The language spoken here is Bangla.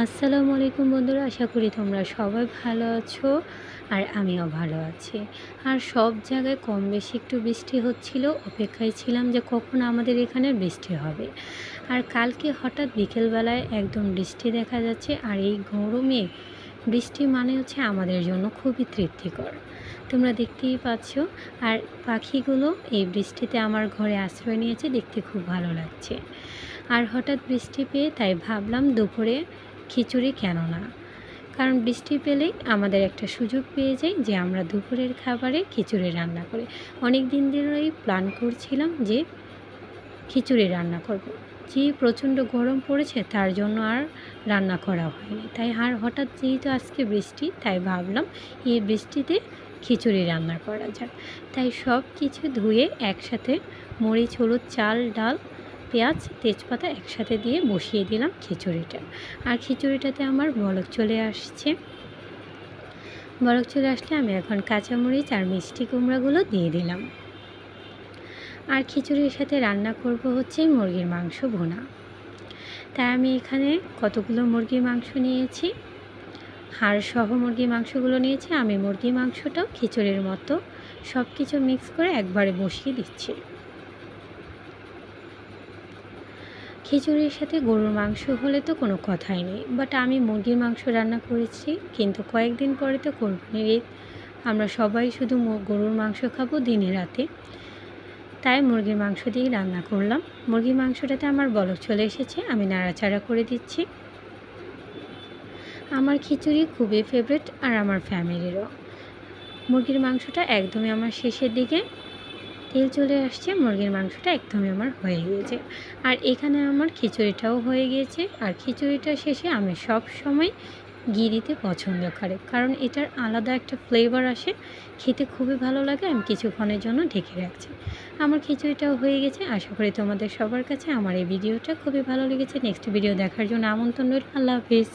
আসসালামু আলাইকুম বন্ধুরা, আশা করি তোমরা সবাই ভালো আছো আর আমিও ভালো আছি। আর সব জায়গায় কম বেশি একটু বৃষ্টি হচ্ছিল, অপেক্ষায় ছিলাম যে কখন আমাদের এখানে বৃষ্টি হবে। আর কালকে হঠাৎ বিকেলবেলায় একদম বৃষ্টি দেখা যাচ্ছে, আর এই গরমে বৃষ্টি মানে হচ্ছে আমাদের জন্য খুবই তৃপ্তিকর। তোমরা দেখতেই পাচ্ছ। আর পাখিগুলো এই বৃষ্টিতে আমার ঘরে আশ্রয় নিয়েছে, দেখতে খুব ভালো লাগছে। আর হঠাৎ বৃষ্টি পেয়ে তাই ভাবলাম দুপুরে খিচুড়ি কেন না, কারণ বৃষ্টি পেলেই আমাদের একটা সুযোগ পেয়ে যাই যে আমরা দুপুরের খাবারে খিচুড়ি রান্না করি। অনেক দিন ধরেই প্ল্যান করছিলাম যে খিচুড়ি রান্না করব। যে প্রচণ্ড গরম পড়েছে তার জন্য আর রান্না করা হয়নি, তাই আর হঠাৎ যেহেতু আজকে বৃষ্টি, তাই ভাবলাম এই বৃষ্টিতে খিচুড়ি রান্না করা যাক। তাই সব কিছু ধুয়ে একসাথে মরিচ, হলুদ, চাল, ডাল, পেঁয়াজ, তেজপাতা একসাথে দিয়ে বসিয়ে দিলাম খিচুড়িটা। আর খিচুড়িটাতে আমার বলক চলে আসছে। বলক চলে আসলে আমি এখন কাঁচামরিচ আর মিষ্টি কুমড়াগুলো দিয়ে দিলাম। আর খিচুড়ির সাথে রান্না করব হচ্ছে মুরগির মাংস ভুনা। তাই আমি এখানে কতগুলো মুরগির মাংস নিয়েছি, হাড় সহ মুরগির মাংসগুলো নিয়েছি। আমি মুরগির মাংসটাও খিচুড়ির মতো সব কিছু মিক্স করে একবারে বসিয়ে দিচ্ছি। খিচুড়ির সাথে গরুর মাংস হলে তো কোনো কথাই নেই, বাট আমি মুরগির মাংস রান্না করেছি, কিন্তু কয়েকদিন পরে তো কোরবানির ঈদ, আমরা সবাই শুধু গরুর মাংস খাবো দিনে রাতে, তাই মুরগির মাংস দিয়ে রান্না করলাম। মুরগির মাংসটাতে আমার বলক চলে এসেছে, আমি নাড়াচাড়া করে দিচ্ছি। আমার খিচুড়ি খুবই ফেভারিট, আর আমার ফ্যামিলিরও। মুরগির মাংসটা একদমই আমার শেষের দিকে, তেল চলে আসছে, মুরগির মাংসটা একদমই আমার হয়ে গিয়েছে। আর এখানে আমার খিচুড়িটাও হয়ে গিয়েছে। আর খিচুড়িটা শেষে আমি সব সময় ঘি দিতে পছন্দ করি, কারণ এটার আলাদা একটা ফ্লেভার আসে, খেতে খুবই ভালো লাগে। আমি কিছুক্ষণের জন্য ঢেকে রাখছি। আমার খিচুড়িটাও হয়ে গেছে। আশা করি তোমাদের সবার কাছে আমার এই ভিডিওটা খুবই ভালো লেগেছে। নেক্সট ভিডিও দেখার জন্য আমন্ত্রণ রইল। আল্লাহ হাফিজ।